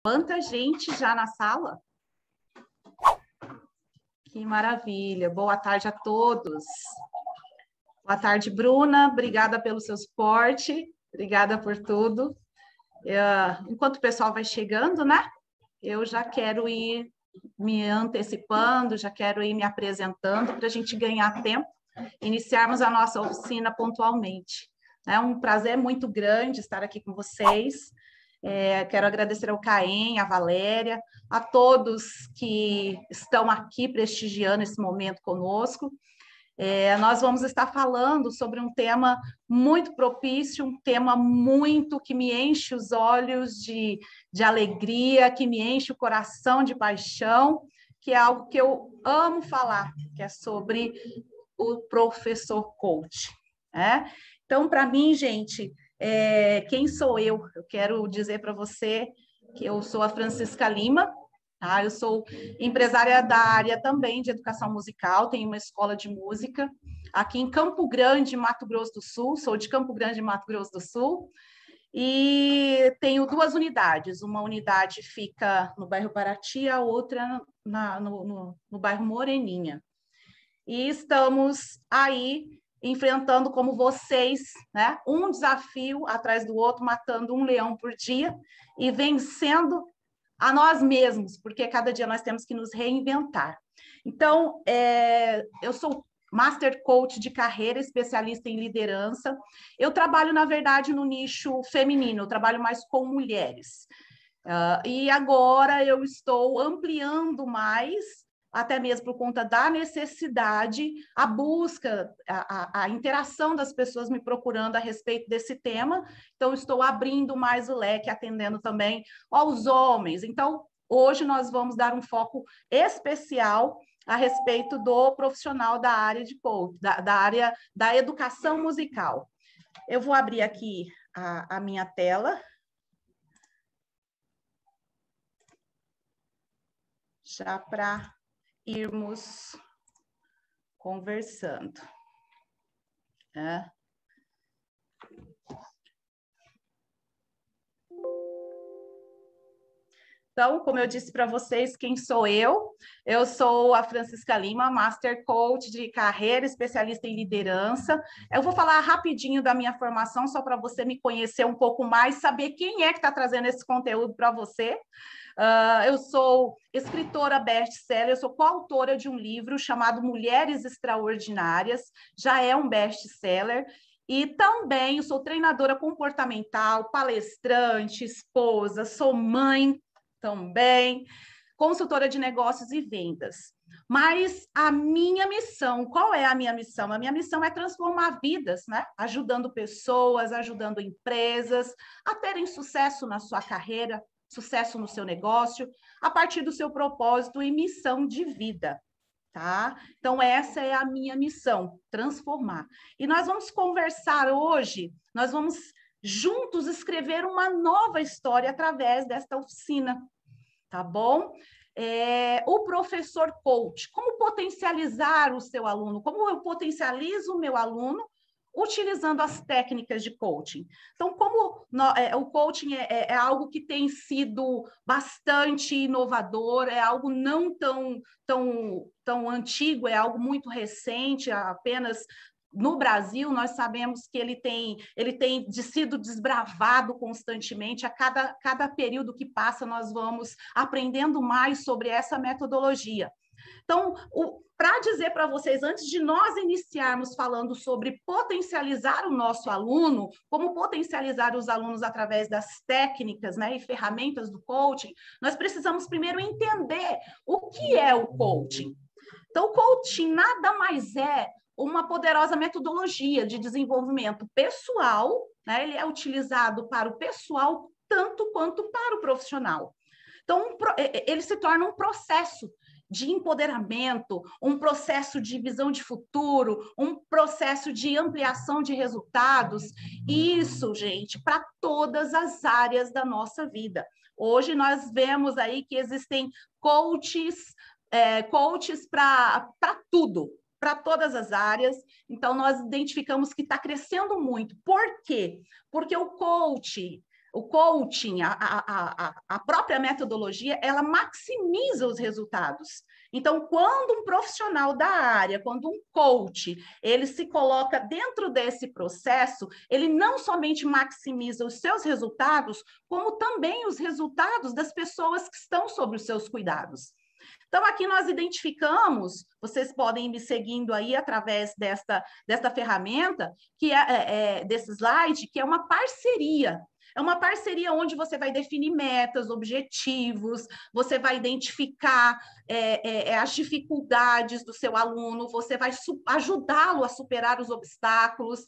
Quanta gente já na sala? Que maravilha. Boa tarde a todos. Boa tarde, Bruna. Obrigada pelo seu suporte. Obrigada por tudo. Enquanto o pessoal vai chegando, né? Eu já quero ir me antecipando, já quero ir me apresentando para a gente ganhar tempo, iniciarmos a nossa oficina pontualmente. É um prazer muito grande estar aqui com vocês. Quero agradecer ao Caem, à Valéria, a todos que estão aqui prestigiando esse momento conosco. Nós vamos estar falando sobre um tema muito propício, um tema muito que me enche os olhos de alegria, que me enche o coração de paixão, que é algo que eu amo falar, que é sobre o professor coach. Né? Então, para mim, gente, quem sou eu? Eu quero dizer para você que eu sou a Francisca Lima. Tá? Eu sou empresária da área também de educação musical, tenho uma escola de música aqui em Campo Grande, Mato Grosso do Sul, sou de Campo Grande, Mato Grosso do Sul, e tenho duas unidades, uma unidade fica no bairro Paraty, a outra no bairro Moreninha. E estamos aí enfrentando, como vocês, né, um desafio atrás do outro, matando um leão por dia e vencendo a nós mesmos, porque cada dia nós temos que nos reinventar. Então, eu sou Master Coach de carreira, especialista em liderança. Eu trabalho, na verdade, no nicho feminino, eu trabalho mais com mulheres. E agora eu estou ampliando mais, até mesmo por conta da necessidade, a busca, a interação das pessoas me procurando a respeito desse tema. Então, estou abrindo mais o leque, atendendo também aos homens. Então, hoje nós vamos dar um foco especial a respeito do profissional da área de coach, da área da educação musical. Eu vou abrir aqui a minha tela. Já para irmos conversando. Então, como eu disse para vocês, quem sou eu? Eu sou a Francisca Lima, Master Coach de carreira, especialista em liderança. Eu vou falar rapidinho da minha formação, só para você me conhecer um pouco mais, saber quem é que está trazendo esse conteúdo para você. Eu sou escritora best-seller, eu sou coautora de um livro chamado Mulheres Extraordinárias, já é um best-seller, e também eu sou treinadora comportamental, palestrante, esposa, sou mãe também, consultora de negócios e vendas. Mas a minha missão, qual é a minha missão? A minha missão é transformar vidas, né? Ajudando pessoas, ajudando empresas a terem sucesso na sua carreira, sucesso no seu negócio, a partir do seu propósito e missão de vida, tá? Então, essa é a minha missão, transformar. E nós vamos conversar hoje, nós vamos juntos escrever uma nova história através desta oficina, tá bom? O professor coach, como potencializar o seu aluno? Como eu potencializo o meu aluno utilizando as técnicas de coaching. Então, como o coaching é algo que tem sido bastante inovador, é algo não tão antigo, é algo muito recente, apenas no Brasil, nós sabemos que ele tem sido desbravado constantemente. A cada período que passa, nós vamos aprendendo mais sobre essa metodologia. Então, para dizer para vocês, antes de nós iniciarmos falando sobre potencializar o nosso aluno, como potencializar os alunos através das técnicas, né, e ferramentas do coaching, nós precisamos primeiro entender o que é o coaching. Então, o coaching nada mais é uma poderosa metodologia de desenvolvimento pessoal, né? Ele é utilizado para o pessoal tanto quanto para o profissional. Então, ele se torna um processo de empoderamento, um processo de visão de futuro, um processo de ampliação de resultados. Isso, gente, para todas as áreas da nossa vida. Hoje nós vemos aí que existem coaches para tudo, para todas as áreas. Então, nós identificamos que está crescendo muito. Por quê? Porque o coach, O coaching, a própria metodologia, ela maximiza os resultados. Então, quando um profissional da área, quando um coach, ele se coloca dentro desse processo, ele não somente maximiza os seus resultados, como também os resultados das pessoas que estão sob os seus cuidados. Então, aqui nós identificamos, vocês podem ir me seguindo aí através desta ferramenta, que desse slide, que é uma parceria. É uma parceria onde você vai definir metas, objetivos, você vai identificar as dificuldades do seu aluno, você vai ajudá-lo a superar os obstáculos,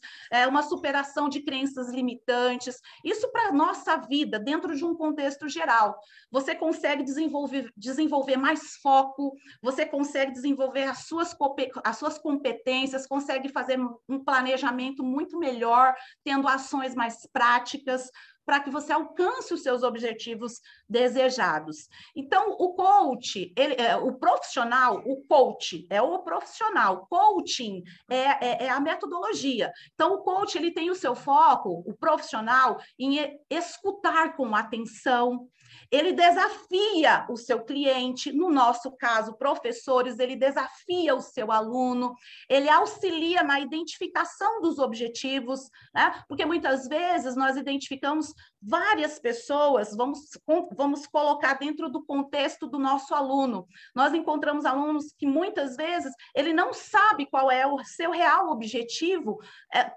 uma superação de crenças limitantes. Isso para a nossa vida, dentro de um contexto geral. Você consegue desenvolver mais foco, você consegue desenvolver as suas competências, consegue fazer um planejamento muito melhor, tendo ações mais práticas, para que você alcance os seus objetivos desejados. Então, o coach, o profissional, o coach é o profissional, coaching é a metodologia. Então, o coach, ele tem o seu foco, o profissional, em escutar com atenção. Ele desafia o seu cliente, no nosso caso, professores, ele desafia o seu aluno, ele auxilia na identificação dos objetivos, né? Porque muitas vezes nós identificamos várias pessoas, vamos colocar dentro do contexto do nosso aluno. Nós encontramos alunos que muitas vezes ele não sabe qual é o seu real objetivo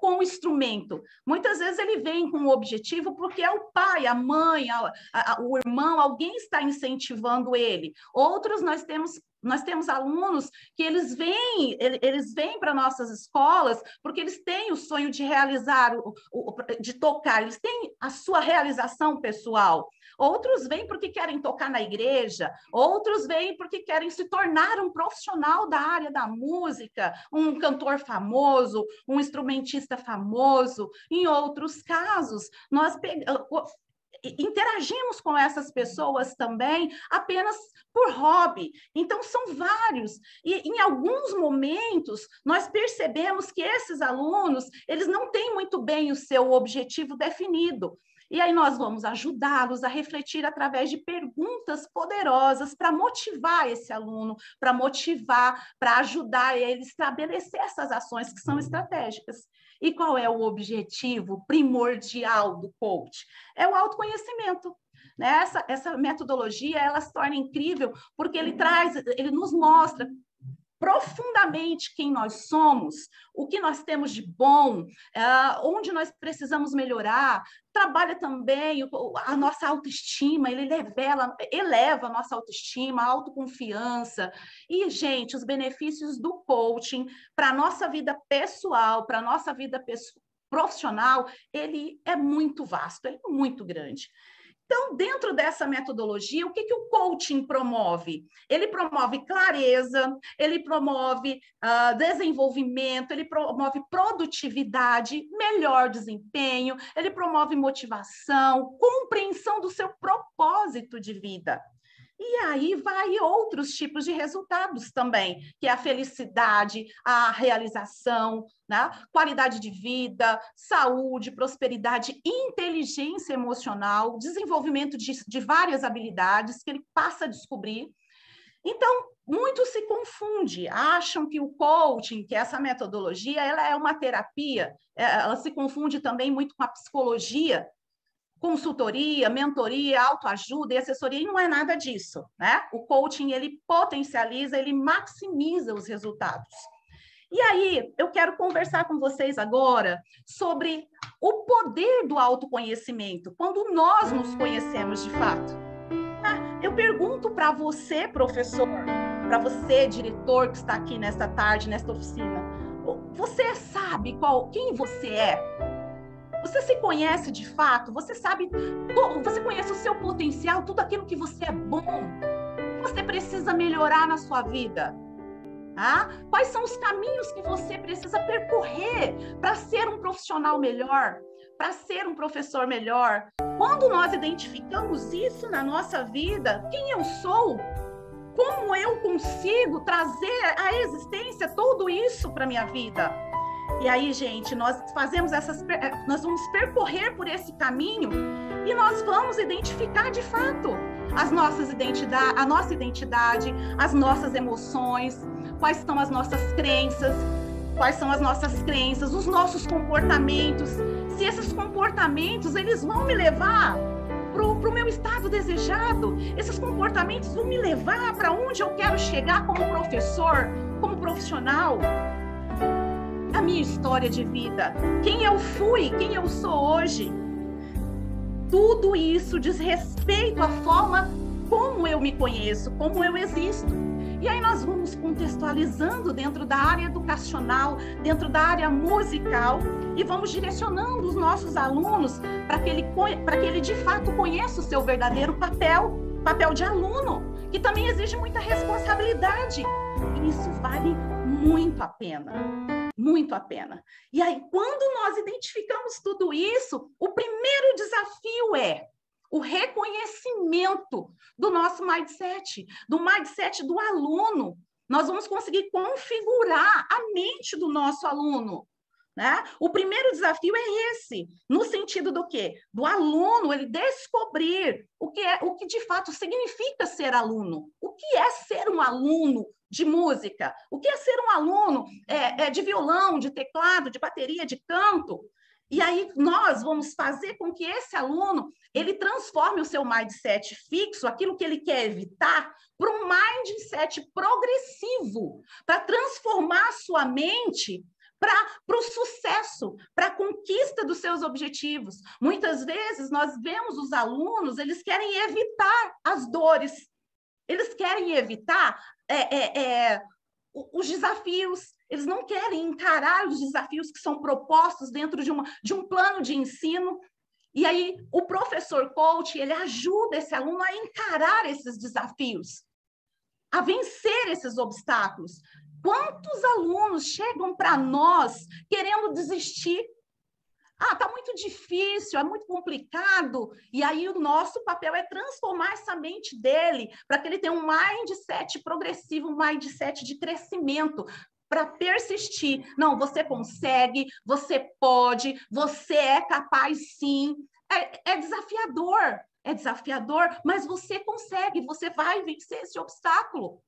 com o instrumento. Muitas vezes ele vem com o objetivo porque é o pai, a mãe, o irmão, alguém está incentivando ele. Outros nós temos alunos que eles vêm para nossas escolas porque eles têm o sonho de realizar, de tocar, eles têm a sua realização pessoal. Outros vêm porque querem tocar na igreja, outros vêm porque querem se tornar um profissional da área da música, um cantor famoso, um instrumentista famoso. Em outros casos, nós interagimos com essas pessoas também apenas por hobby. Então, são vários. E, em alguns momentos, nós percebemos que esses alunos, eles não têm muito bem o seu objetivo definido. E aí nós vamos ajudá-los a refletir através de perguntas poderosas para motivar esse aluno, para ajudar ele a estabelecer essas ações que são estratégicas. E qual é o objetivo primordial do coach? É o autoconhecimento. Né? Essa metodologia, ela se torna incrível porque ele nos mostra profundamente quem nós somos, o que nós temos de bom, onde nós precisamos melhorar. Trabalha também a nossa autoestima, ele eleva a nossa autoestima, a autoconfiança. E, gente, os benefícios do coaching para a nossa vida pessoal, para a nossa vida profissional, ele é muito vasto, ele é muito grande. Então, dentro dessa metodologia, o que o coaching promove? Ele promove clareza, ele promove desenvolvimento, ele promove produtividade, melhor desempenho, ele promove motivação, compreensão do seu propósito de vida. E aí vai outros tipos de resultados também, que é a felicidade, a realização, né? Qualidade de vida, saúde, prosperidade, inteligência emocional, desenvolvimento de várias habilidades que ele passa a descobrir. Então, muito se confunde, acham que o coaching, que essa metodologia, ela é uma terapia, ela se confunde também muito com a psicologia, consultoria, mentoria, autoajuda e assessoria, e não é nada disso, né? O coaching, ele potencializa, ele maximiza os resultados. E aí, eu quero conversar com vocês agora sobre o poder do autoconhecimento, quando nós nos conhecemos de fato. Eu pergunto para você, professor, para você, diretor, que está aqui nesta tarde, nesta oficina, você sabe quem você é? Você se conhece de fato? Você conhece o seu potencial, tudo aquilo que você é bom? Você precisa melhorar na sua vida? Quais são os caminhos que você precisa percorrer para ser um profissional melhor, para ser um professor melhor? Quando nós identificamos isso na nossa vida, quem eu sou? Como eu consigo trazer à existência tudo isso para a minha vida? E aí, gente, nós vamos percorrer por esse caminho e nós vamos identificar de fato a nossa identidade, as nossas emoções, quais são as nossas crenças, os nossos comportamentos. Se esses comportamentos eles vão me levar para o meu estado desejado, esses comportamentos vão me levar para onde eu quero chegar como professor, como profissional. A minha história de vida, quem eu fui, quem eu sou hoje, tudo isso diz respeito à forma como eu me conheço, como eu existo. E aí nós vamos contextualizando dentro da área educacional, dentro da área musical, e vamos direcionando os nossos alunos para que ele de fato conheça o seu verdadeiro papel de aluno, que também exige muita responsabilidade. E isso vale muito a pena. Muito a pena. E aí, quando nós identificamos tudo isso, o primeiro desafio é o reconhecimento do nosso mindset, do mindset do aluno. Nós vamos conseguir configurar a mente do nosso aluno, né? O primeiro desafio é esse, no sentido do quê? Do aluno, ele descobrir o que de fato significa ser aluno. O que é ser um aluno de música? O que é ser um aluno de violão, de teclado, de bateria, de canto? E aí nós vamos fazer com que esse aluno ele transforme o seu mindset fixo, aquilo que ele quer evitar, para um mindset progressivo, para transformar a sua mente para o sucesso, para a conquista dos seus objetivos. Muitas vezes nós vemos os alunos, eles querem evitar as dores, eles querem evitar os desafios, eles não querem encarar os desafios que são propostos dentro de um plano de ensino. E aí o professor coach, ele ajuda esse aluno a encarar esses desafios, a vencer esses obstáculos. Quantos alunos chegam para nós querendo desistir? Está muito difícil, é muito complicado. E aí o nosso papel é transformar essa mente dele para que ele tenha um mindset progressivo, um mindset de crescimento, para persistir. Não, você consegue, você pode, você é capaz sim. É desafiador, mas você consegue, você vai vencer esse obstáculo.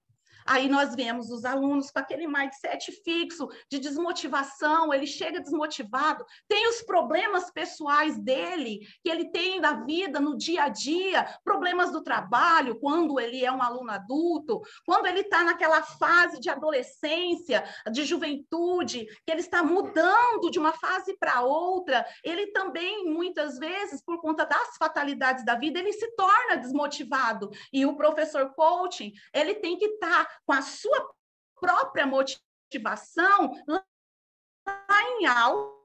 Aí nós vemos os alunos com aquele mindset fixo de desmotivação, ele chega desmotivado, tem os problemas pessoais dele, que ele tem da vida, no dia a dia, problemas do trabalho, quando ele é um aluno adulto, quando ele está naquela fase de adolescência, de juventude, que ele está mudando de uma fase para outra, ele também, muitas vezes, por conta das fatalidades da vida, ele se torna desmotivado. E o professor coaching, ele tem que estar com a sua própria motivação lá em alta,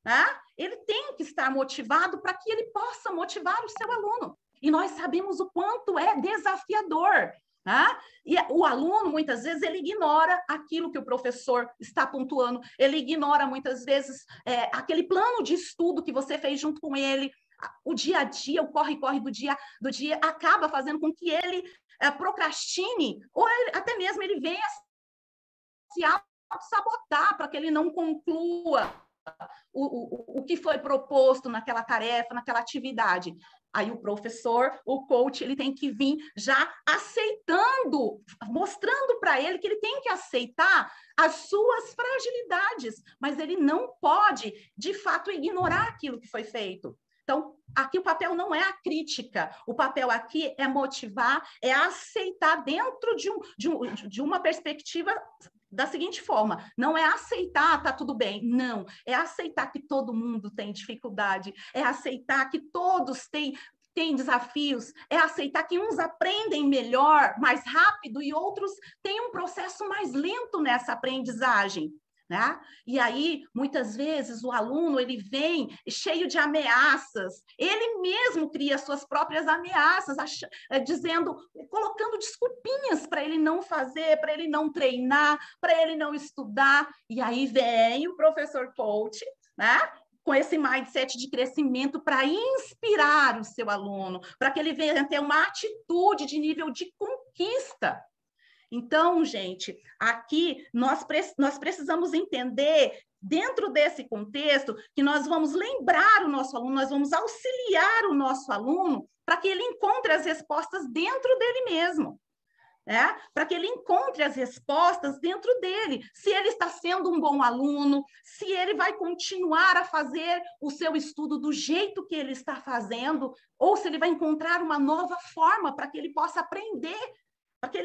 né? Ele tem que estar motivado para que ele possa motivar o seu aluno. E nós sabemos o quanto é desafiador, né? E o aluno, muitas vezes, ele ignora aquilo que o professor está pontuando, ele ignora, muitas vezes, aquele plano de estudo que você fez junto com ele. O dia a dia, o corre-corre do dia acaba fazendo com que ele procrastine, ou até mesmo ele venha se auto-sabotar para que ele não conclua o que foi proposto naquela tarefa, naquela atividade. Aí o professor, o coach, ele tem que vir já aceitando, mostrando para ele que ele tem que aceitar as suas fragilidades, mas ele não pode, de fato, ignorar aquilo que foi feito. Então, aqui o papel não é a crítica, o papel aqui é motivar, é aceitar dentro de uma perspectiva da seguinte forma, não é aceitar, tá tudo bem, não, é aceitar que todo mundo tem dificuldade, é aceitar que todos têm desafios, é aceitar que uns aprendem melhor, mais rápido, e outros têm um processo mais lento nessa aprendizagem. Né? E aí, muitas vezes, o aluno ele vem cheio de ameaças, ele mesmo cria suas próprias ameaças, colocando desculpinhas para ele não fazer, para ele não treinar, para ele não estudar. E aí vem o professor coach, né? Com esse mindset de crescimento para inspirar o seu aluno, para que ele venha ter uma atitude de nível de conquista. Então, gente, aqui nós precisamos entender dentro desse contexto que nós vamos lembrar o nosso aluno, nós vamos auxiliar o nosso aluno para que ele encontre as respostas dentro dele mesmo. Para que ele encontre as respostas dentro dele, se ele está sendo um bom aluno, se ele vai continuar a fazer o seu estudo do jeito que ele está fazendo, ou se ele vai encontrar uma nova forma para que ele possa aprender, para que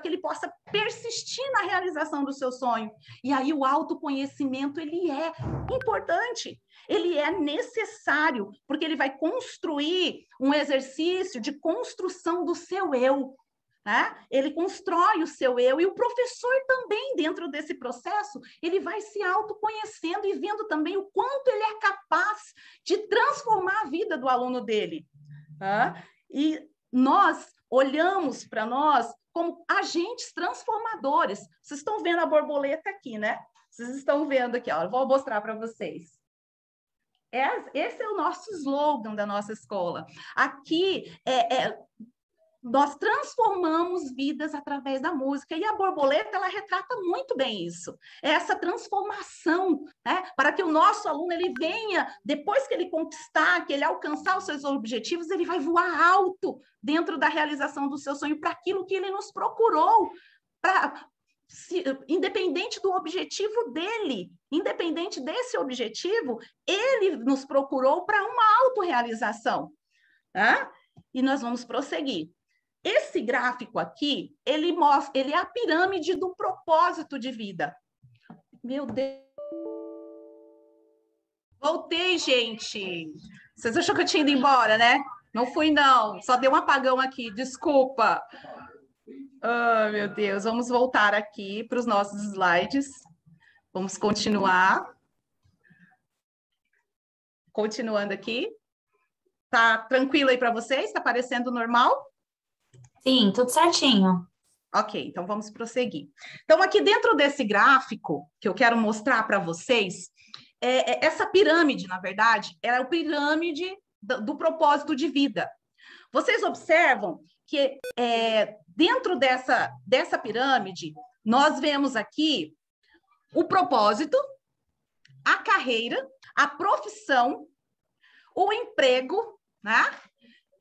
ele possa persistir na realização do seu sonho. E aí o autoconhecimento, ele é importante, ele é necessário, porque ele vai construir um exercício de construção do seu eu. Ele constrói o seu eu, e o professor também, dentro desse processo, ele vai se autoconhecendo e vendo também o quanto ele é capaz de transformar a vida do aluno dele. E nós olhamos para nós como agentes transformadores. Vocês estão vendo a borboleta aqui, né? Vocês estão vendo aqui, ó, eu vou mostrar para vocês. Esse é o nosso slogan da nossa escola. Aqui nós transformamos vidas através da música, e a borboleta, ela retrata muito bem isso, essa transformação, para que o nosso aluno, ele venha, depois que ele conquistar, que ele alcançar os seus objetivos, ele vai voar alto dentro da realização do seu sonho, para aquilo que ele nos procurou, independente do objetivo dele, independente desse objetivo, ele nos procurou para uma autorrealização. E nós vamos prosseguir. Esse gráfico aqui, ele é a pirâmide do propósito de vida. Meu Deus. Voltei, gente. Vocês acham que eu tinha ido embora, né? Não fui, não. Só deu um apagão aqui, desculpa. Oh, meu Deus. Vamos voltar aqui para os nossos slides. Vamos continuar. Continuando aqui. Tá tranquilo aí para vocês? Tá parecendo normal? Sim, tudo certinho. Ok, então vamos prosseguir. Então, aqui dentro desse gráfico que eu quero mostrar para vocês, essa pirâmide, na verdade, é a pirâmide do propósito de vida. Vocês observam que dentro dessa pirâmide, nós vemos aqui o propósito, a carreira, a profissão, o emprego,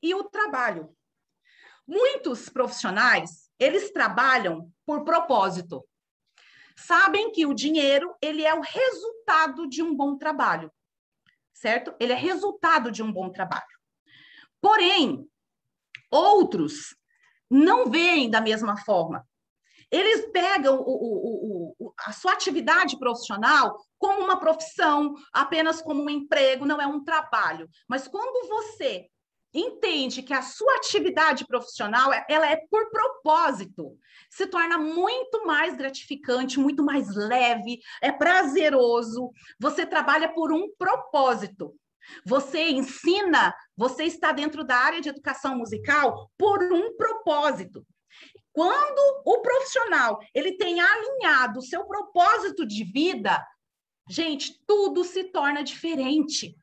e o trabalho. Muitos profissionais, eles trabalham por propósito. Sabem que o dinheiro, ele é o resultado de um bom trabalho, certo? Ele é resultado de um bom trabalho. Porém, outros não veem da mesma forma. Eles pegam a sua atividade profissional como uma profissão, apenas como um emprego, não é um trabalho. Mas quando você entende que a sua atividade profissional, ela é por propósito, se torna muito mais gratificante, muito mais leve, é prazeroso, você trabalha por um propósito. Você ensina, você está dentro da área de educação musical por um propósito. Quando o profissional, ele tem alinhado o seu propósito de vida, gente, tudo se torna diferente.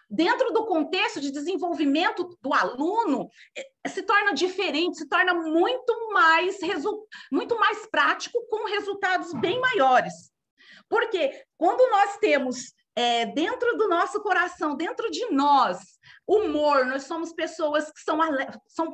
Dentro do contexto de desenvolvimento do aluno, se torna diferente, se torna muito mais prático, com resultados bem maiores. Porque quando nós temos dentro do nosso coração, dentro de nós, humor, nós somos pessoas que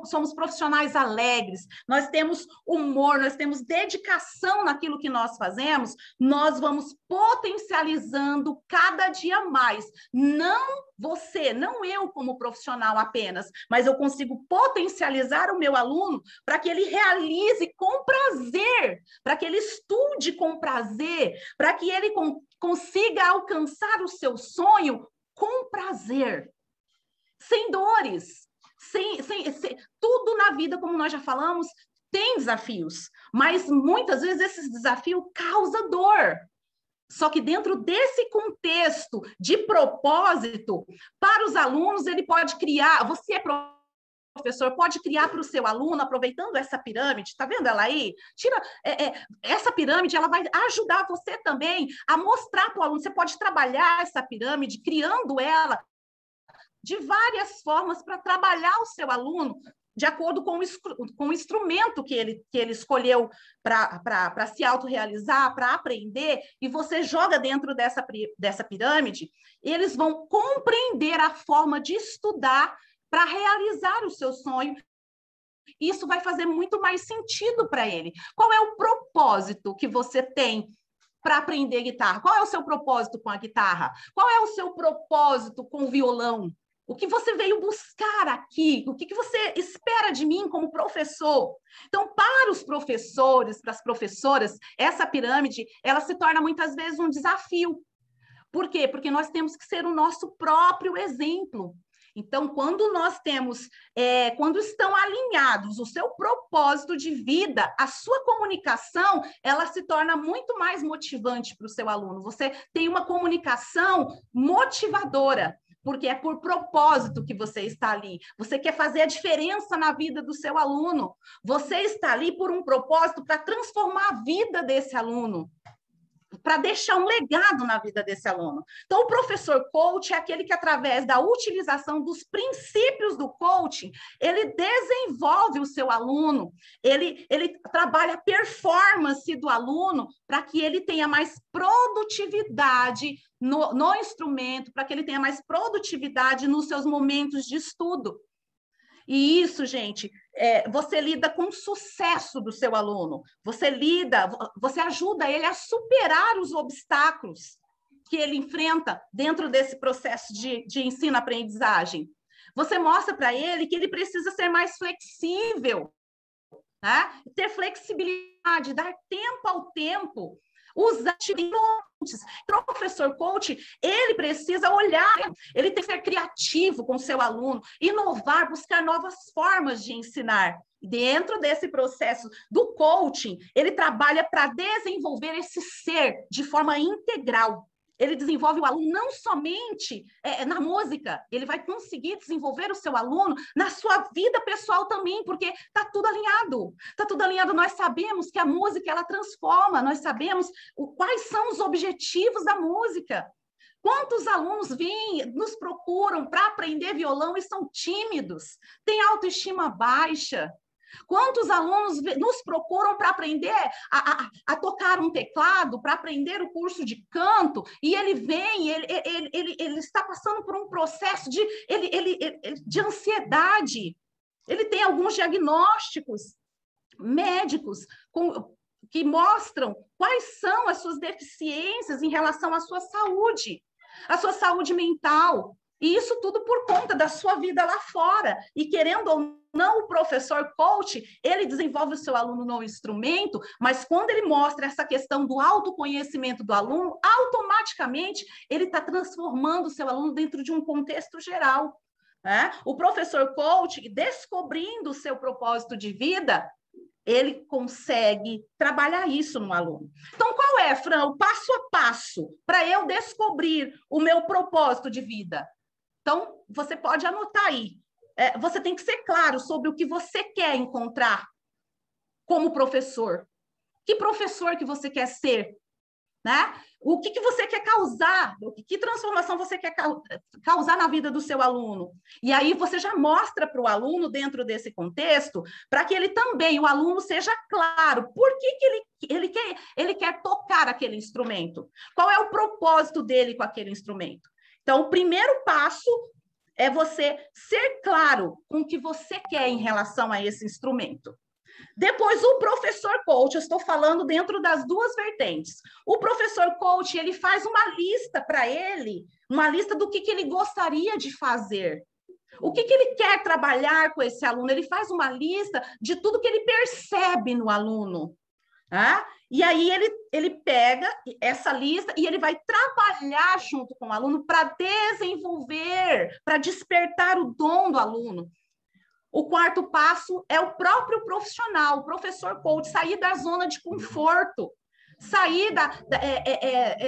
somos profissionais alegres, nós temos humor, nós temos dedicação naquilo que nós fazemos, nós vamos potencializando cada dia mais. Não você, não eu como profissional apenas, mas eu consigo potencializar o meu aluno para que ele realize com prazer, para que ele estude com prazer, para que ele consiga alcançar o seu sonho com prazer. Sem dores, tudo na vida, como nós já falamos, tem desafios, mas muitas vezes esses desafios causam dor. Só que dentro desse contexto de propósito, para os alunos, ele pode criar, você é professor, pode criar para o seu aluno, aproveitando essa pirâmide, tá vendo ela aí? Essa pirâmide, ela vai ajudar você também a mostrar para o aluno, você pode trabalhar essa pirâmide, criando ela de várias formas para trabalhar o seu aluno de acordo com o instrumento que ele escolheu para se autorrealizar, para aprender, e você joga dentro dessa pirâmide, eles vão compreender a forma de estudar para realizar o seu sonho. Isso vai fazer muito mais sentido para ele. Qual é o propósito que você tem para aprender guitarra? Qual é o seu propósito com a guitarra? Qual é o seu propósito com o violão? O que você veio buscar aqui? O que você espera de mim como professor? Então, para os professores, para as professoras, essa pirâmide, ela se torna muitas vezes um desafio. Por quê? Porque nós temos que ser o nosso próprio exemplo. Então, quando nós temos, quando estão alinhados o seu propósito de vida, a sua comunicação, ela se torna muito mais motivante para o seu aluno. Você tem uma comunicação motivadora, porque é por propósito que você está ali. Você quer fazer a diferença na vida do seu aluno. Você está ali por um propósito para transformar a vida desse aluno, para deixar um legado na vida desse aluno. Então, o professor coach é aquele que, através da utilização dos princípios do coaching, ele desenvolve o seu aluno, ele trabalha a performance do aluno para que ele tenha mais produtividade no instrumento, para que ele tenha mais produtividade nos seus momentos de estudo. E isso, gente, você lida com o sucesso do seu aluno, você ajuda ele a superar os obstáculos que ele enfrenta dentro desse processo de ensino-aprendizagem. Você mostra para ele que ele precisa ser mais flexível, tá? Ter flexibilidade, dar tempo ao tempo, usar o professor coach, ele precisa olhar, ele tem que ser criativo com o seu aluno, inovar, buscar novas formas de ensinar. Dentro desse processo do coaching, ele trabalha para desenvolver esse ser de forma integral. Ele desenvolve o aluno não somente na música, ele vai conseguir desenvolver o seu aluno na sua vida pessoal também, porque está tudo alinhado. Está tudo alinhado. Nós sabemos que a música, ela transforma, nós sabemos quais são os objetivos da música. Quantos alunos nos procuram para aprender violão e são tímidos, têm autoestima baixa? Quantos alunos nos procuram para aprender a tocar um teclado, para aprender o curso de canto, e ele vem, ele está passando por um processo de ansiedade. Ele tem alguns diagnósticos médicos que mostram quais são as suas deficiências em relação à sua saúde mental. E isso tudo por conta da sua vida lá fora. E querendo ou não, o professor coach, ele desenvolve o seu aluno no instrumento, mas quando ele mostra essa questão do autoconhecimento do aluno, automaticamente ele está transformando o seu aluno dentro de um contexto geral. Né? O professor coach, descobrindo o seu propósito de vida, ele consegue trabalhar isso no aluno. Então, qual é, Fran, o passo a passo para eu descobrir o meu propósito de vida? Então, você pode anotar aí. Você tem que ser claro sobre o que você quer encontrar como professor. Que professor que você quer ser? Né? O que você quer causar? Que transformação você quer causar na vida do seu aluno? E aí você já mostra para o aluno, dentro desse contexto, para que ele também, o aluno, seja claro por que ele quer tocar aquele instrumento. Qual é o propósito dele com aquele instrumento? Então, o primeiro passo é você ser claro com o que você quer em relação a esse instrumento. Depois, o professor coach, eu estou falando dentro das duas vertentes. O professor coach, ele faz uma lista para ele, uma lista do que ele gostaria de fazer. O que ele quer trabalhar com esse aluno? Ele faz uma lista de tudo que ele percebe no aluno. Tá? E aí ele pega essa lista e ele vai trabalhar junto com o aluno para desenvolver, para despertar o dom do aluno. O quarto passo é o próprio profissional, o professor coach, sair da zona de conforto, sair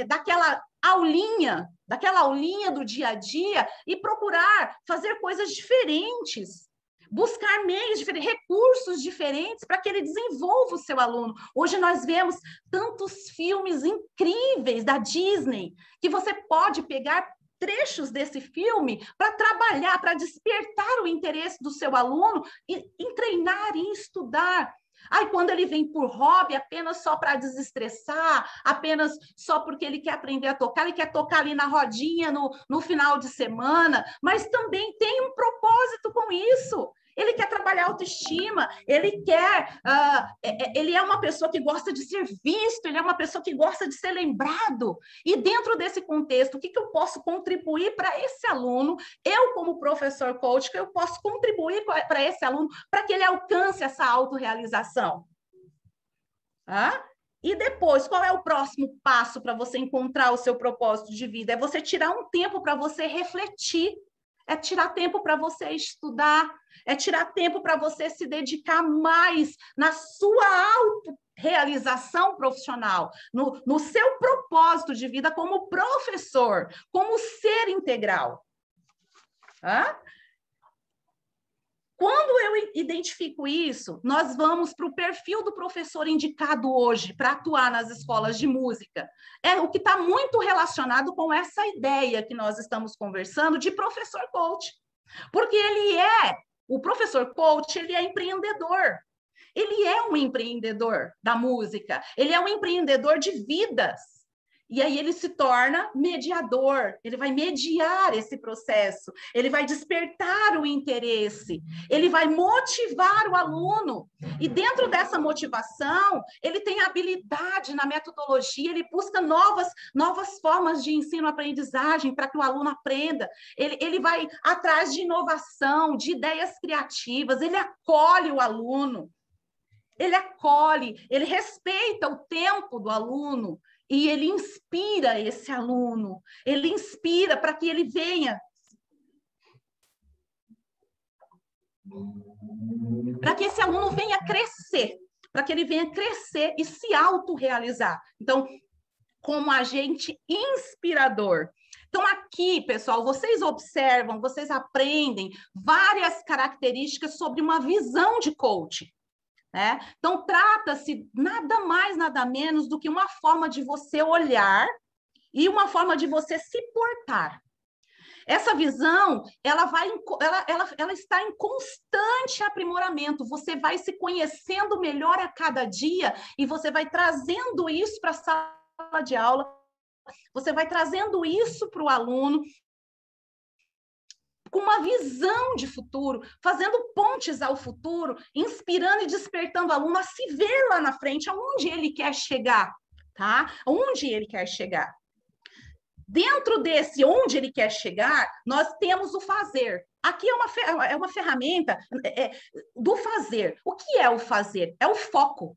daquela aulinha do dia a dia e procurar fazer coisas diferentes. Buscar meios diferentes, recursos diferentes para que ele desenvolva o seu aluno. Hoje nós vemos tantos filmes incríveis da Disney que você pode pegar trechos desse filme para trabalhar, para despertar o interesse do seu aluno em treinar e estudar. Aí, quando ele vem por hobby, apenas só para desestressar, apenas só porque ele quer aprender a tocar, ele quer tocar ali na rodinha no final de semana, mas também tem um propósito com isso. Ele quer trabalhar autoestima, ele é uma pessoa que gosta de ser visto, ele é uma pessoa que gosta de ser lembrado. E dentro desse contexto, o que eu posso contribuir para esse aluno? Eu, como professor coach, eu posso contribuir para esse aluno para que ele alcance essa autorrealização. Tá? E depois, qual é o próximo passo para você encontrar o seu propósito de vida? É você tirar um tempo para você refletir. É tirar tempo para você estudar, é tirar tempo para você se dedicar mais na sua autorrealização profissional, no seu propósito de vida como professor, como ser integral. Tá? Quando eu identifico isso, nós vamos para o perfil do professor indicado hoje para atuar nas escolas de música. É o que está muito relacionado com essa ideia que nós estamos conversando de professor coach. Porque o professor coach, ele é empreendedor. Ele é um empreendedor da música. Ele é um empreendedor de vidas. E aí ele se torna mediador, ele vai mediar esse processo, ele vai despertar o interesse, ele vai motivar o aluno. E dentro dessa motivação, ele tem habilidade na metodologia, ele busca novas formas de ensino-aprendizagem para que o aluno aprenda. Ele vai atrás de inovação, de ideias criativas, ele acolhe o aluno, ele respeita o tempo do aluno, e ele inspira esse aluno, ele inspira para que ele venha. Para que esse aluno venha crescer, para que ele venha crescer e se autorrealizar. Então, como agente inspirador. Então, aqui, pessoal, vocês observam, vocês aprendem várias características sobre uma visão de coach. Né? Então, trata-se nada mais, nada menos do que uma forma de você olhar e uma forma de você se portar. Essa visão, ela está em constante aprimoramento. Você vai se conhecendo melhor a cada dia e você vai trazendo isso para a sala de aula, você vai trazendo isso para o aluno, com uma visão de futuro, fazendo pontes ao futuro, inspirando e despertando o aluno a se ver lá na frente, aonde ele quer chegar, tá? Onde ele quer chegar. Dentro desse onde ele quer chegar, nós temos o fazer. Aqui é uma ferramenta do fazer. O que é o fazer? É o foco.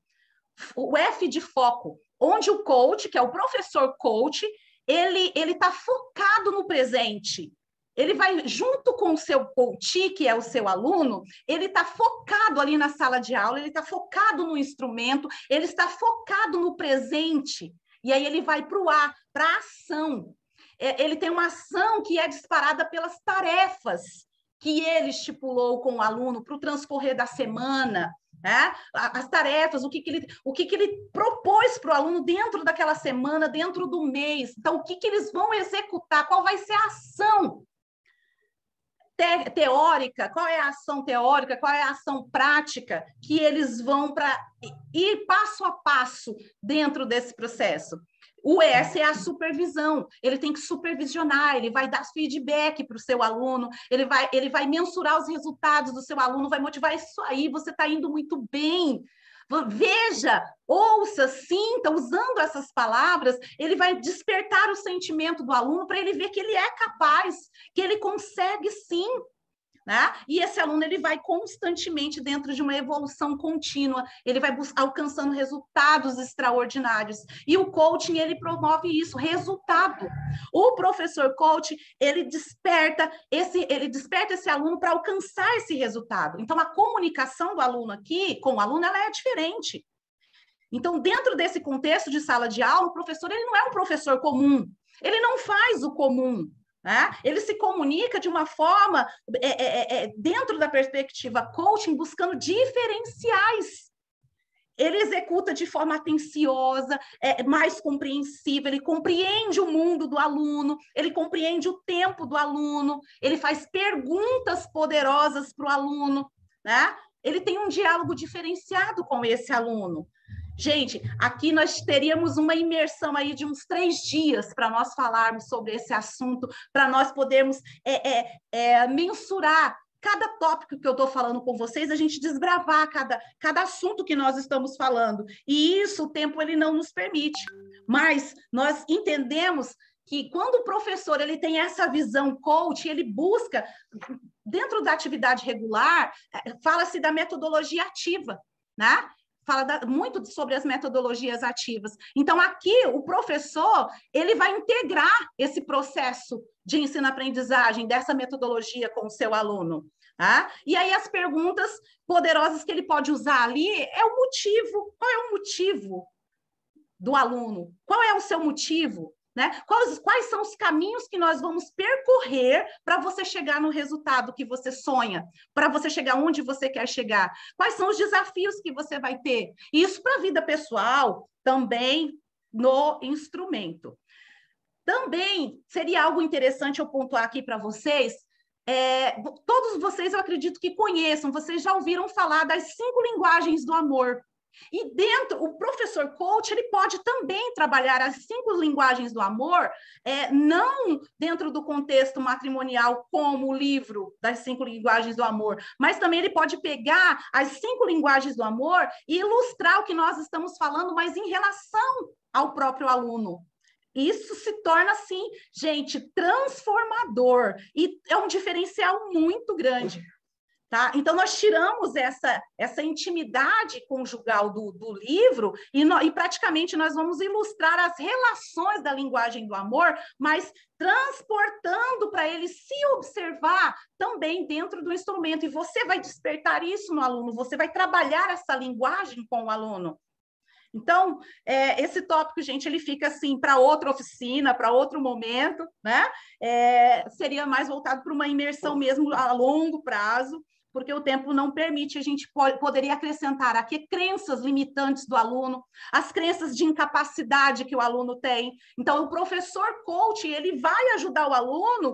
O F de foco, onde o coach, que é o professor coach, ele está focado no presente. Ele vai, junto com o seu coach, que é o seu aluno, ele está focado ali na sala de aula, ele está focado no instrumento, ele está focado no presente. E aí ele vai para o A, para a ação. Ele tem uma ação que é disparada pelas tarefas que ele estipulou com o aluno para o transcorrer da semana. Né? As tarefas, o que ele propôs para o aluno dentro daquela semana, dentro do mês. Então, o que eles vão executar, qual vai ser a ação teórica, qual é a ação teórica, qual é a ação prática que eles vão para ir passo a passo dentro desse processo. O S é a supervisão, ele tem que supervisionar, ele vai dar feedback para o seu aluno, ele vai mensurar os resultados do seu aluno, vai motivar isso aí, você está indo muito bem. Veja, ouça, sinta, usando essas palavras, ele vai despertar o sentimento do aluno para ele ver que ele é capaz, que ele consegue sim. Né? E esse aluno ele vai constantemente dentro de uma evolução contínua, ele vai alcançando resultados extraordinários. E o coaching, ele promove isso, resultado. O professor coach, ele desperta esse aluno para alcançar esse resultado. Então, a comunicação do aluno aqui, com o aluno, ela é diferente. Então, dentro desse contexto de sala de aula, o professor, ele não é um professor comum, ele não faz o comum. Ele se comunica de uma forma, dentro da perspectiva coaching, buscando diferenciais. ele executa de forma atenciosa, mais compreensível, ele compreende o mundo do aluno, ele compreende o tempo do aluno, ele faz perguntas poderosas para o aluno, né? Ele tem um diálogo diferenciado com esse aluno. Gente, aqui nós teríamos uma imersão aí de uns 3 dias para nós falarmos sobre esse assunto, para nós podermos mensurar cada tópico que eu estou falando com vocês, a gente desbravar cada assunto que nós estamos falando. E isso, o tempo, ele não nos permite. Mas nós entendemos que quando o professor ele tem essa visão coach, ele busca, dentro da atividade regular, fala-se da metodologia ativa, né? Fala muito sobre as metodologias ativas. Então, aqui, o professor, ele vai integrar esse processo de ensino-aprendizagem, dessa metodologia com o seu aluno. Tá? E aí, as perguntas poderosas que ele pode usar ali é o motivo. Qual é o motivo do aluno? Qual é o seu motivo? Né? Quais são os caminhos que nós vamos percorrer para você chegar no resultado que você sonha, para você chegar onde você quer chegar? Quais são os desafios que você vai ter? Isso para a vida pessoal, também no instrumento. Também seria algo interessante eu pontuar aqui para vocês, todos vocês eu acredito que conheçam, vocês já ouviram falar das 5 linguagens do amor. E dentro, o professor coach, ele pode também trabalhar as 5 linguagens do amor, não dentro do contexto matrimonial como o livro das 5 linguagens do amor, mas também ele pode pegar as 5 linguagens do amor e ilustrar o que nós estamos falando, mas em relação ao próprio aluno. Isso se torna, assim, gente, transformador, e é um diferencial muito grande. Tá? Então, nós tiramos essa intimidade conjugal do livro e praticamente nós vamos ilustrar as relações da linguagem do amor, mas transportando para ele se observar também dentro do instrumento. E você vai despertar isso no aluno, você vai trabalhar essa linguagem com o aluno. Então, esse tópico, gente, ele fica assim para outra oficina, para outro momento, né? Seria mais voltado para uma imersão mesmo a longo prazo, porque o tempo não permite, a gente poderia acrescentar aqui crenças limitantes do aluno, as crenças de incapacidade que o aluno tem. Então, o professor coach, ele vai ajudar o aluno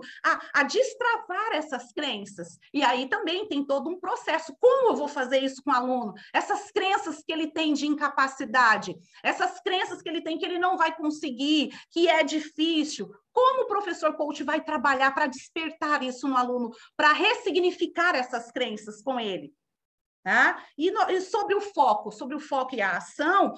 a destravar essas crenças. E aí também tem todo um processo. Como eu vou fazer isso com o aluno? Essas crenças que ele tem de incapacidade, essas crenças que ele tem que ele não vai conseguir, que é difícil. Como o professor coach vai trabalhar para despertar isso no aluno, para ressignificar essas crenças com ele? Tá? E sobre o foco e a ação,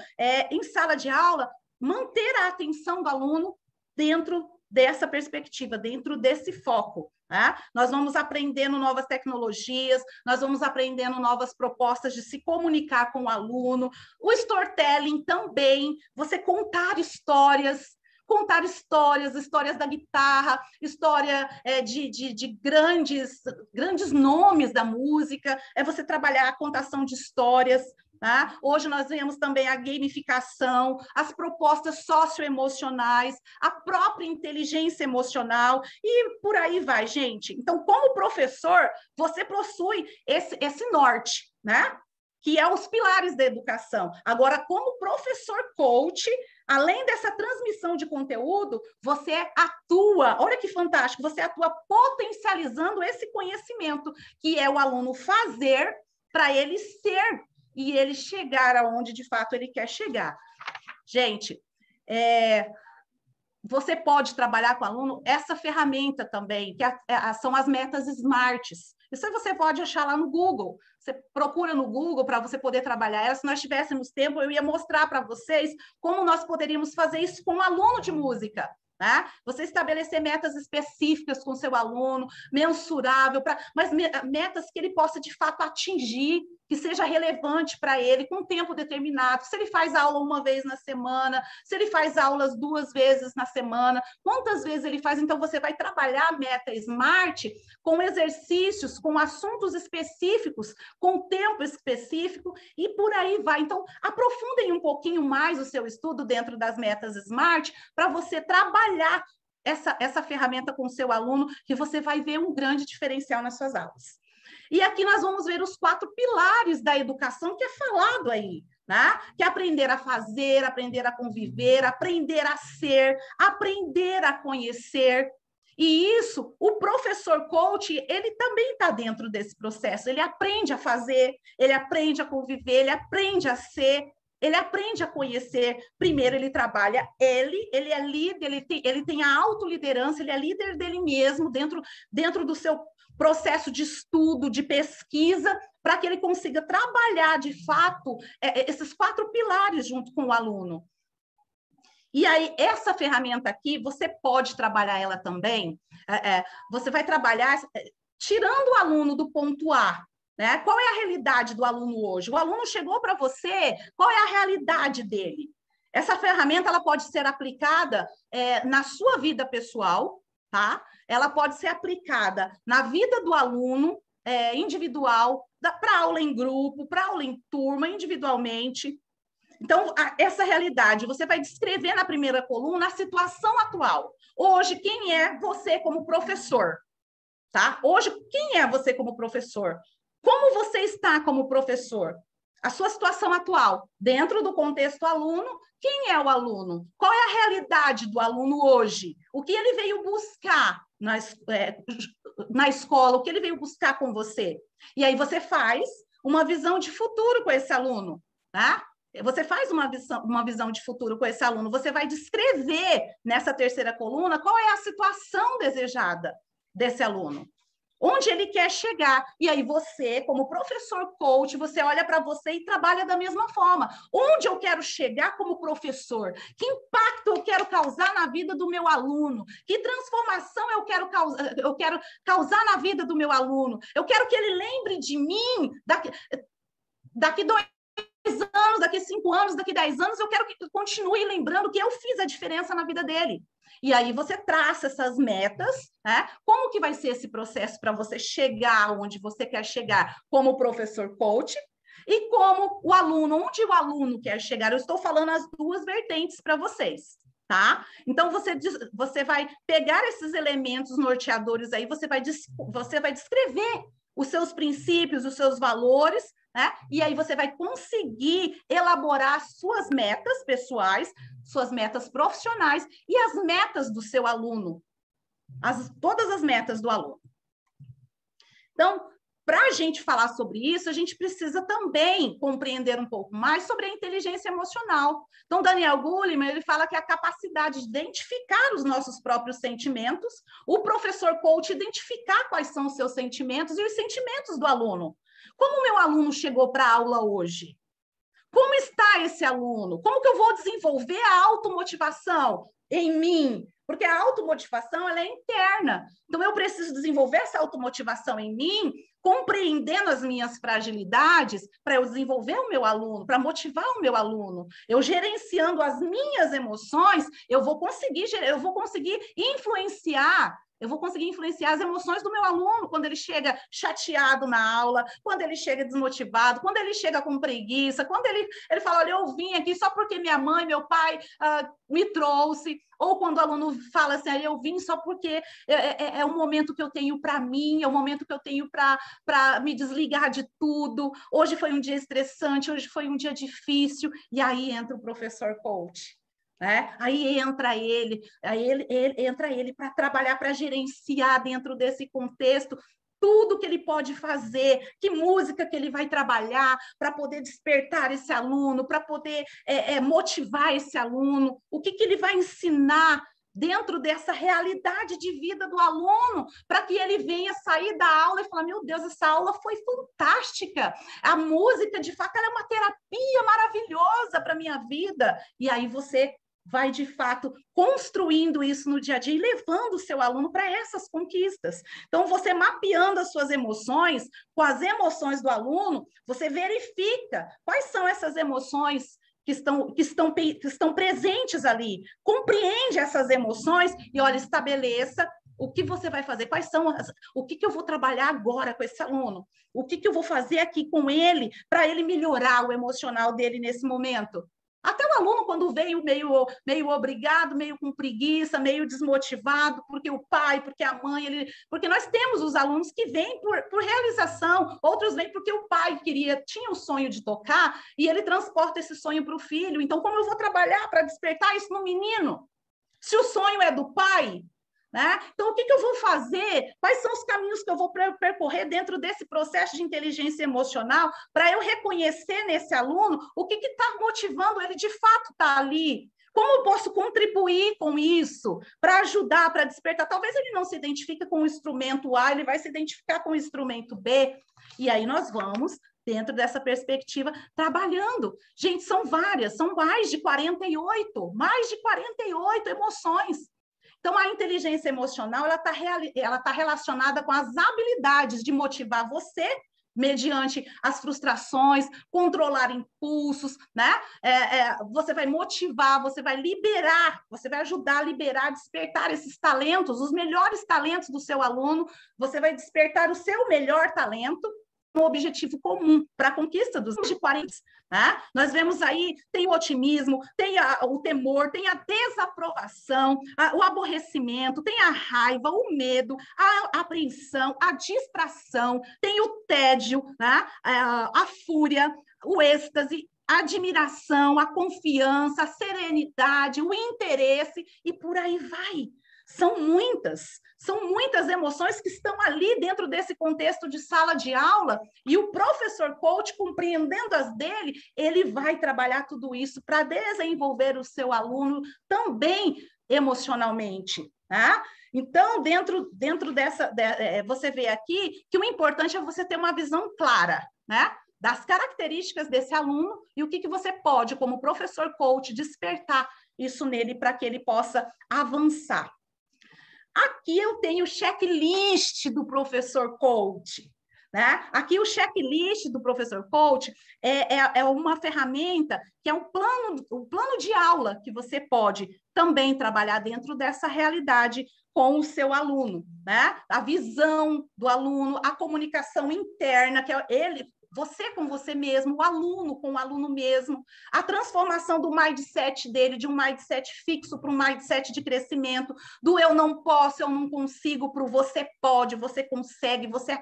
em sala de aula, manter a atenção do aluno dentro dessa perspectiva, dentro desse foco. Tá? Nós vamos aprendendo novas tecnologias, nós vamos aprendendo novas propostas de se comunicar com o aluno. O storytelling também, você contar histórias da guitarra, história de grandes nomes da música, você trabalhar a contação de histórias. Tá? Hoje nós vemos também a gamificação, as propostas socioemocionais, a própria inteligência emocional, e por aí vai, gente. Então, como professor, você possui esse norte, né? Que é os pilares da educação. Agora, como professor coach, além dessa transmissão de conteúdo, você atua, olha que fantástico, você atua potencializando esse conhecimento, que é o aluno fazer para ele ser e ele chegar aonde de fato ele quer chegar. Gente, você pode trabalhar com o aluno essa ferramenta também, que são as metas SMARTs. Isso você pode achar lá no Google. Você procura no Google para você poder trabalhar ela. Se nós tivéssemos tempo, eu ia mostrar para vocês como nós poderíamos fazer isso com um aluno de música. Tá? Você estabelecer metas específicas com seu aluno, mensurável, mas metas que ele possa, de fato, atingir, que seja relevante para ele, com tempo determinado. Se ele faz aula uma vez na semana, se ele faz aulas 2 vezes na semana, quantas vezes ele faz? Então, você vai trabalhar a meta SMART com exercícios, com assuntos específicos, com tempo específico, e por aí vai. Então, aprofundem um pouquinho mais o seu estudo dentro das metas SMART, para você trabalhar essa ferramenta com o seu aluno, que você vai ver um grande diferencial nas suas aulas. E aqui nós vamos ver os 4 pilares da educação que é falado aí, né? Que é aprender a fazer, aprender a conviver, aprender a ser, aprender a conhecer. E isso, o professor coach, ele também está dentro desse processo. Ele aprende a fazer, ele aprende a conviver, ele aprende a ser, ele aprende a conhecer. Primeiro, ele trabalha ele é líder, ele tem a autoliderança, ele é líder dele mesmo, dentro do seu processo de estudo, de pesquisa, para que ele consiga trabalhar, de fato, esses 4 pilares junto com o aluno. E aí, essa ferramenta aqui, você pode trabalhar ela também, você vai trabalhar tirando o aluno do ponto A, né? Qual é a realidade do aluno hoje? O aluno chegou para você, qual é a realidade dele? Essa ferramenta ela pode ser aplicada na sua vida pessoal, tá? Ela pode ser aplicada na vida do aluno individual, para aula em grupo, para aula em turma, individualmente. Então, essa realidade, você vai descrever na primeira coluna a situação atual. Hoje, quem é você como professor? Tá? Hoje, quem é você como professor? Como você está como professor? A sua situação atual, dentro do contexto aluno, quem é o aluno? Qual é a realidade do aluno hoje? O que ele veio buscar na escola? O que ele veio buscar com você? E aí você faz uma visão de futuro com esse aluno, tá? Você faz uma visão de futuro com esse aluno, você vai descrever nessa terceira coluna qual é a situação desejada desse aluno, onde ele quer chegar. E aí você, como professor coach, você olha para você e trabalha da mesma forma. Onde eu quero chegar como professor? Que impacto eu quero causar na vida do meu aluno? Que transformação eu quero causar na vida do meu aluno? Eu quero que ele lembre de mim daqui 2 anos, daqui 5 anos, daqui 10 anos, eu quero que continue lembrando que eu fiz a diferença na vida dele. E aí você traça essas metas, né? Como que vai ser esse processo para você chegar onde você quer chegar como professor coach e como o aluno, onde o aluno quer chegar. Eu estou falando as 2 vertentes para vocês, tá? Então, você vai pegar esses elementos norteadores aí, você vai descrever os seus princípios, os seus valores, né? E aí você vai conseguir elaborar suas metas pessoais, suas metas profissionais e as metas do seu aluno, todas as metas do aluno. Então, para a gente falar sobre isso, a gente precisa também compreender um pouco mais sobre a inteligência emocional. Então, Daniel Goleman, ele fala que é a capacidade de identificar os nossos próprios sentimentos, o professor coach identificar quais são os seus sentimentos e os sentimentos do aluno. Como o meu aluno chegou para a aula hoje? Como está esse aluno? Como que eu vou desenvolver a automotivação em mim? Porque a automotivação ela é interna. Então, eu preciso desenvolver essa automotivação em mim, compreendendo as minhas fragilidades, para eu desenvolver o meu aluno, para motivar o meu aluno. Eu gerenciando as minhas emoções, eu vou conseguir influenciar. Eu vou conseguir influenciar as emoções do meu aluno quando ele chega chateado na aula, quando ele chega desmotivado, quando ele chega com preguiça, quando ele fala, olha, eu vim aqui só porque minha mãe, meu pai me trouxe, ou quando o aluno fala assim, eu vim só porque é o momento que eu tenho para mim, é o momento que eu tenho para me desligar de tudo, hoje foi um dia estressante, hoje foi um dia difícil, e aí entra o professor coach. Aí entra ele para trabalhar, para gerenciar dentro desse contexto tudo que ele pode fazer, que música que ele vai trabalhar para poder despertar esse aluno, para poder motivar esse aluno, o que ele vai ensinar dentro dessa realidade de vida do aluno, para que ele venha sair da aula e falar, meu Deus, essa aula foi fantástica, a música, de fato, ela é uma terapia maravilhosa para a minha vida, e aí você vai, de fato, construindo isso no dia a dia e levando o seu aluno para essas conquistas. Então, você mapeando as suas emoções, com as emoções do aluno, você verifica quais são essas emoções que estão presentes ali. Compreende essas emoções e, olha, estabeleça o que você vai fazer, o que eu vou trabalhar agora com esse aluno, o que eu vou fazer aqui com ele para ele melhorar o emocional dele nesse momento. Até o aluno, quando veio meio obrigado, meio com preguiça, meio desmotivado, porque o pai, porque a mãe, porque nós temos os alunos que vêm por realização, outros vêm porque o pai tinha o sonho de tocar, e ele transporta esse sonho para o filho. Então, como eu vou trabalhar para despertar isso no menino? Se o sonho é do pai, né? Então, o que eu vou fazer? Quais são os caminhos que eu vou percorrer dentro desse processo de inteligência emocional para eu reconhecer nesse aluno o que está motivando ele de fato estar ali? Como eu posso contribuir com isso para ajudar, para despertar? Talvez ele não se identifique com o instrumento A, ele vai se identificar com o instrumento B. E aí nós vamos, dentro dessa perspectiva, trabalhando. Gente, são várias, são mais de 48 emoções. Então, a inteligência emocional, ela tá relacionada com as habilidades de motivar você, mediante as frustrações, controlar impulsos, né? Você vai motivar, você vai liberar, você vai ajudar a liberar, despertar esses talentos, os melhores talentos do seu aluno, você vai despertar o seu melhor talento, um objetivo comum para a conquista dos 40. Né? Nós vemos aí, tem o otimismo, tem o temor, tem a desaprovação, o aborrecimento, tem a raiva, o medo, a apreensão, a distração, tem o tédio, né? A fúria, o êxtase, a admiração, a confiança, a serenidade, o interesse, e por aí vai. São muitas emoções que estão ali dentro desse contexto de sala de aula, e o professor coach, compreendendo as dele, ele vai trabalhar tudo isso para desenvolver o seu aluno também emocionalmente, tá? Então, dentro dessa, você vê aqui que o importante é você ter uma visão clara, né? Das características desse aluno e o que você pode, como professor coach, despertar isso nele para que ele possa avançar. Aqui eu tenho o checklist do professor coach. Né? Aqui o checklist do professor coach é uma ferramenta que é um plano de aula que você pode também trabalhar dentro dessa realidade com o seu aluno. Né? A visão do aluno, a comunicação interna, que é você com você mesmo, o aluno com o aluno mesmo, a transformação do mindset dele, de um mindset fixo para um mindset de crescimento, do eu não posso, eu não consigo, para o você pode, você consegue, você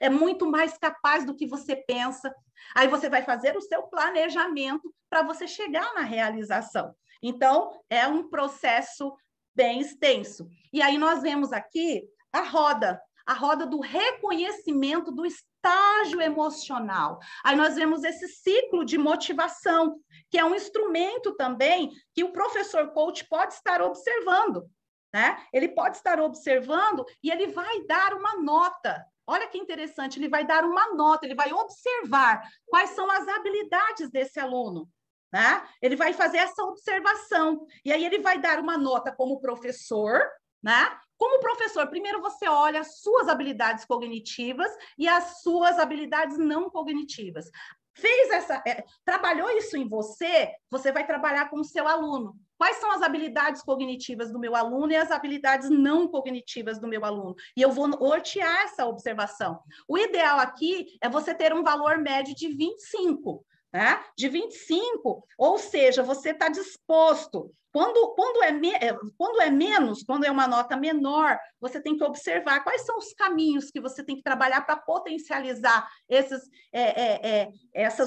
é muito mais capaz do que você pensa. Aí você vai fazer o seu planejamento para você chegar na realização. Então, é um processo bem extenso. E aí nós vemos aqui a roda do reconhecimento do estágio emocional. Aí nós vemos esse ciclo de motivação, que é um instrumento também que o professor coach pode estar observando, né? Ele pode estar observando e ele vai dar uma nota. Olha que interessante, ele vai dar uma nota, ele vai observar quais são as habilidades desse aluno. Né? Ele vai fazer essa observação, e aí ele vai dar uma nota como professor, né? Como professor, primeiro você olha as suas habilidades cognitivas e as suas habilidades não cognitivas. Trabalhou isso em você, você vai trabalhar com o seu aluno. Quais são as habilidades cognitivas do meu aluno e as habilidades não cognitivas do meu aluno? E eu vou nortear essa observação. O ideal aqui é você ter um valor médio de 25. Né? De 25, ou seja, você está disposto. Quando é menos, quando é uma nota menor, você tem que observar quais são os caminhos que você tem que trabalhar para potencializar essas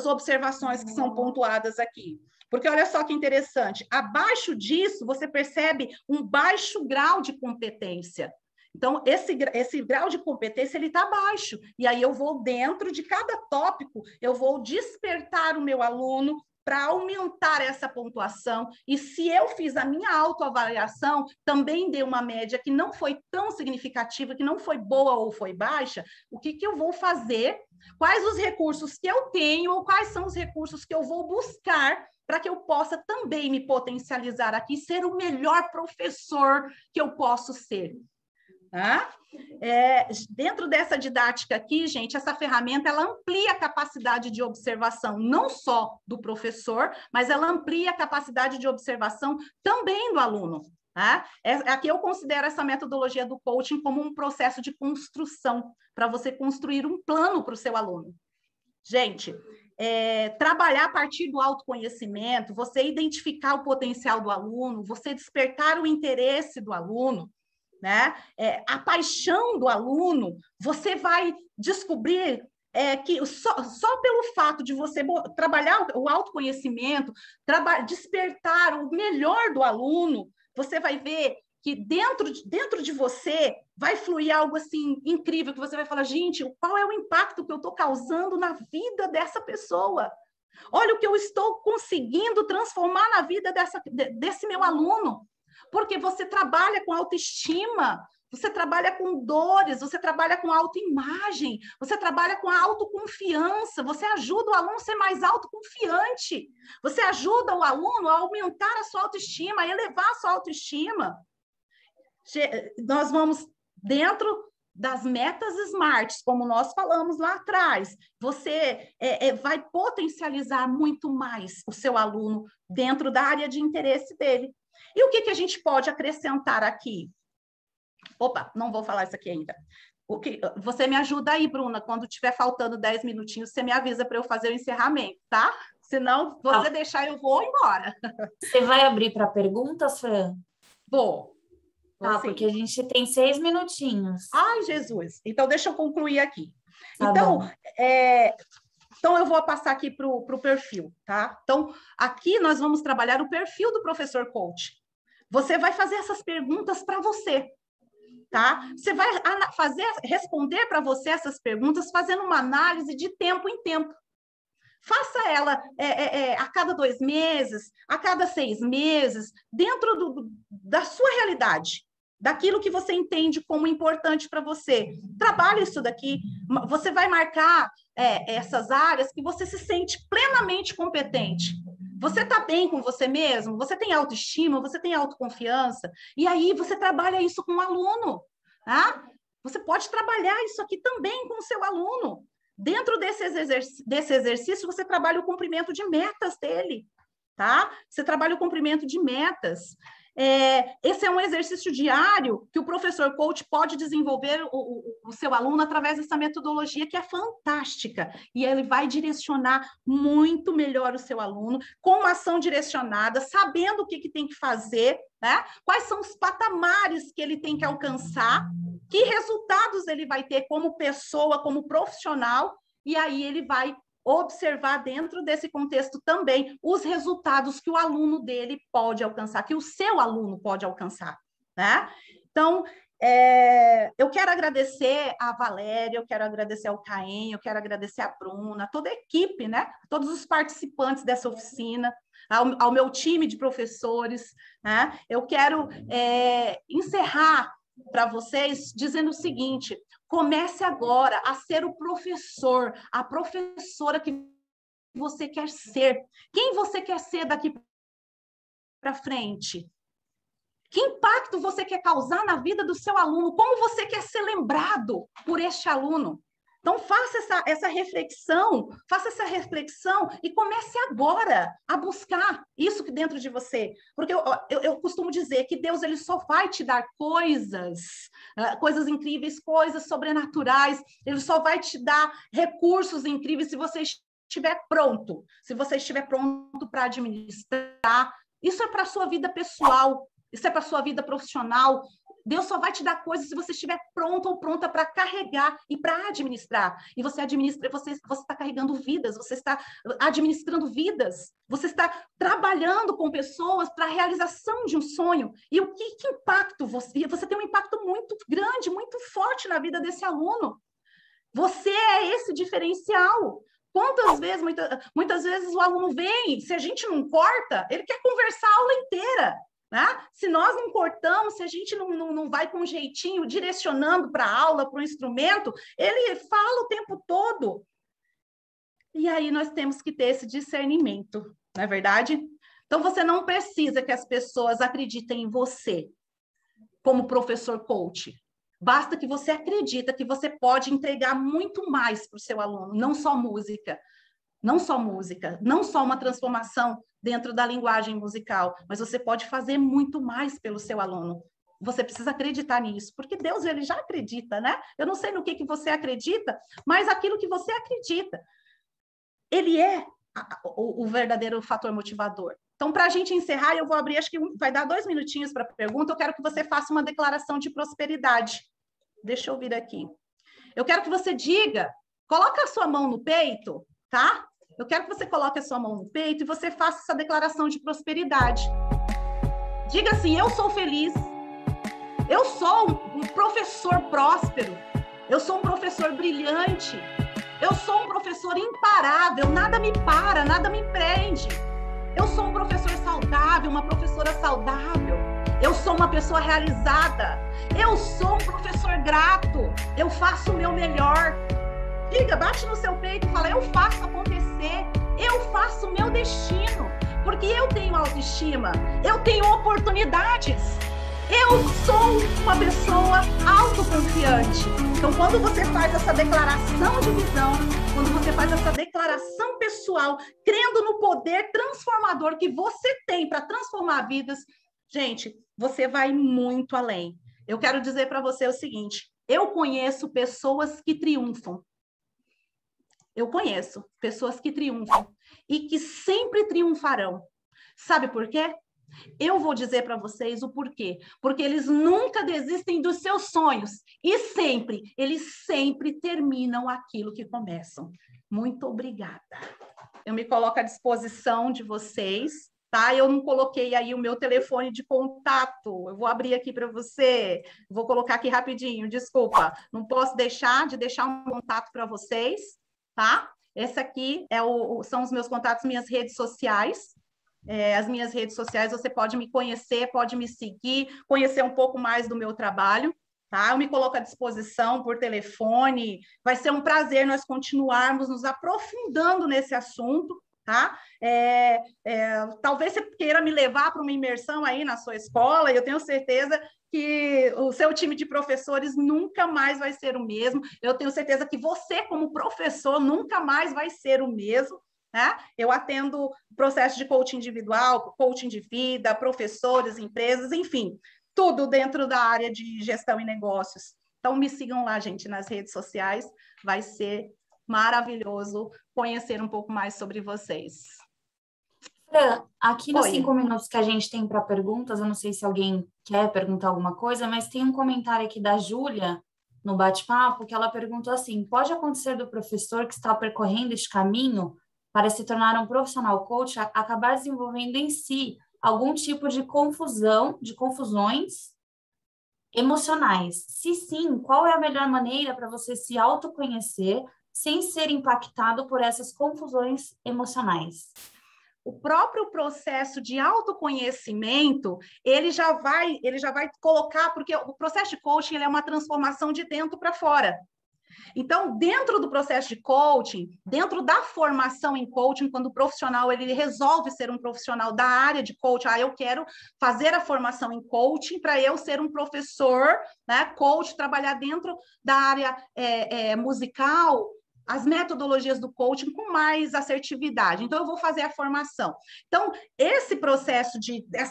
observações que são pontuadas aqui. Porque olha só que interessante, abaixo disso você percebe um baixo grau de competência. Então, esse grau de competência, ele está baixo. E aí eu vou, dentro de cada tópico, eu vou despertar o meu aluno para aumentar essa pontuação. E se eu fiz a minha autoavaliação, também dei uma média que não foi tão significativa, que não foi boa ou foi baixa, o que eu vou fazer? Quais os recursos que eu tenho ou quais são os recursos que eu vou buscar para que eu possa também me potencializar aqui, ser o melhor professor que eu posso ser? Tá? Dentro dessa didática aqui, gente, essa ferramenta ela amplia a capacidade de observação, não só do professor, mas ela amplia a capacidade de observação também do aluno. Tá? Aqui eu considero essa metodologia do coaching como um processo de construção, para você construir um plano para o seu aluno. Gente, trabalhar a partir do autoconhecimento, você identificar o potencial do aluno, você despertar o interesse do aluno, né? A paixão do aluno, você vai descobrir que só pelo fato de você trabalhar o autoconhecimento, despertar o melhor do aluno, você vai ver que dentro de você vai fluir algo assim incrível, que você vai falar, gente, qual é o impacto que eu estou causando na vida dessa pessoa? Olha o que eu estou conseguindo transformar na vida desse meu aluno. Porque você trabalha com autoestima, você trabalha com dores, você trabalha com autoimagem, você trabalha com a autoconfiança, você ajuda o aluno a ser mais autoconfiante, você ajuda o aluno a aumentar a sua autoestima, a elevar a sua autoestima. Nós vamos dentro das metas SMART, como nós falamos lá atrás, você vai potencializar muito mais o seu aluno dentro da área de interesse dele. E o que a gente pode acrescentar aqui? Opa, não vou falar isso aqui ainda. Você me ajuda aí, Bruna, quando tiver faltando 10 minutinhos, você me avisa para eu fazer o encerramento, tá? Senão, você deixar, eu vou embora. Você vai abrir para perguntas, Fran? Vou. Porque a gente tem 6 minutinhos. Ai, Jesus! Então, deixa eu concluir aqui. Tá então, bom. Então, eu vou passar aqui para o perfil, tá? Então, aqui nós vamos trabalhar o perfil do professor coach. Você vai fazer essas perguntas para você, tá? Você vai responder para você essas perguntas fazendo uma análise de tempo em tempo. Faça ela a cada 2 meses, a cada 6 meses, dentro da sua realidade, daquilo que você entende como importante para você. Trabalhe isso daqui. Você vai marcar essas áreas que você se sente plenamente competente. Você está bem com você mesmo? Você tem autoestima? Você tem autoconfiança? E aí você trabalha isso com o aluno. Tá? Você pode trabalhar isso aqui também com o seu aluno. Dentro desse exercício, você trabalha o cumprimento de metas dele, tá? Você trabalha o cumprimento de metas. Esse é um exercício diário que o professor coach pode desenvolver o seu aluno através dessa metodologia que é fantástica. E ele vai direcionar muito melhor o seu aluno com uma ação direcionada, sabendo o que tem que fazer, né? Quais são os patamares que ele tem que alcançar, que resultados ele vai ter como pessoa, como profissional, e aí ele vai observar dentro desse contexto também os resultados que o aluno dele pode alcançar, que o seu aluno pode alcançar, né? Então, eu quero agradecer a Valéria, eu quero agradecer ao Caim, eu quero agradecer a Bruna, toda a equipe, né? Todos os participantes dessa oficina, ao meu time de professores, né? Eu quero encerrar para vocês dizendo o seguinte: comece agora a ser o professor, a professora que você quer ser. Quem você quer ser daqui para frente? Que impacto você quer causar na vida do seu aluno? Como você quer ser lembrado por este aluno? Então, faça essa reflexão e comece agora a buscar isso que dentro de você. Porque eu costumo dizer que Deus ele só vai te dar coisas incríveis, coisas sobrenaturais, ele só vai te dar recursos incríveis se você estiver pronto. Se você estiver pronto para administrar, isso é para a sua vida pessoal, isso é para a sua vida profissional. Deus só vai te dar coisas se você estiver pronto ou pronta para carregar e para administrar. E você administra, você está carregando vidas, você está administrando vidas, você está trabalhando com pessoas para a realização de um sonho. E o que impacto você tem um impacto muito grande, muito forte na vida desse aluno. Você é esse diferencial. Quantas vezes, muitas vezes o aluno vem, se a gente não corta, ele quer conversar a aula inteira. Né? Se nós não cortamos, se a gente não vai com um jeitinho direcionando para a aula, para o instrumento, ele fala o tempo todo. E aí nós temos que ter esse discernimento, não é verdade? Então você não precisa que as pessoas acreditem em você como professor coach. Basta que você acredita que você pode entregar muito mais para o seu aluno, não só música, não só uma transformação dentro da linguagem musical, mas você pode fazer muito mais pelo seu aluno. Você precisa acreditar nisso, porque Deus ele já acredita, né? Eu não sei no que você acredita, mas aquilo que você acredita. ele é o verdadeiro fator motivador. Então, para a gente encerrar, eu vou abrir, acho que vai dar 2 minutinhos para a pergunta, eu quero que você faça uma declaração de prosperidade. Deixa eu vir aqui. Eu quero que você diga, coloca a sua mão no peito, tá? Eu quero que você coloque a sua mão no peito e você faça essa declaração de prosperidade. Diga assim, eu sou feliz, eu sou um professor próspero, eu sou um professor brilhante, eu sou um professor imparável, nada me para, nada me prende. Eu sou um professor saudável, uma professora saudável. Eu sou uma pessoa realizada. Eu sou um professor grato. Eu faço o meu melhor. Diga, bate no seu peito e fala, eu faço acontecer. Eu faço o meu destino. Porque eu tenho autoestima. Eu tenho oportunidades. Eu sou uma pessoa autoconfiante. Então, quando você faz essa declaração de visão, quando você faz essa declaração pessoal, crendo no poder transformador que você tem para transformar vidas, gente, você vai muito além. Eu quero dizer para você o seguinte, eu conheço pessoas que triunfam. Eu conheço pessoas que triunfam e que sempre triunfarão. Sabe por quê? Eu vou dizer para vocês o porquê. Porque eles nunca desistem dos seus sonhos. E eles sempre terminam aquilo que começam. Muito obrigada. Eu me coloco à disposição de vocês, tá? Eu não coloquei aí o meu telefone de contato. Eu vou abrir aqui para você. Vou colocar aqui rapidinho, desculpa. Não posso deixar um contato para vocês, tá? Esse aqui são os meus contatos, minhas redes sociais. As minhas redes sociais, você pode me conhecer, pode me seguir, conhecer um pouco mais do meu trabalho, tá? Eu me coloco à disposição por telefone, vai ser um prazer nós continuarmos nos aprofundando nesse assunto, tá? Talvez você queira me levar para uma imersão aí na sua escola, e eu tenho certeza que o seu time de professores nunca mais vai ser o mesmo, eu tenho certeza que você, como professor, nunca mais vai ser o mesmo, né? Eu atendo processo de coaching individual, coaching de vida, professores, empresas, enfim, tudo dentro da área de gestão e negócios. Então, me sigam lá, gente, nas redes sociais. Vai ser maravilhoso conhecer um pouco mais sobre vocês. Fran, aqui nos 5 minutos que a gente tem para perguntas, eu não sei se alguém quer perguntar alguma coisa, mas tem um comentário aqui da Júlia, no bate-papo, que ela perguntou assim, pode acontecer do professor que está percorrendo este caminho para se tornar um profissional coach, acabar desenvolvendo em si algum tipo de confusões emocionais? Se sim, qual é a melhor maneira para você se autoconhecer sem ser impactado por essas confusões emocionais? O próprio processo de autoconhecimento, ele já vai colocar, porque o processo de coaching ele é uma transformação de dentro para fora. Então, dentro do processo de coaching, dentro da formação em coaching, quando o profissional ele resolve ser um profissional da área de coaching, eu quero fazer a formação em coaching para eu ser um professor, né, coach, trabalhar dentro da área musical, as metodologias do coaching com mais assertividade. Então, eu vou fazer a formação. Então, esse processo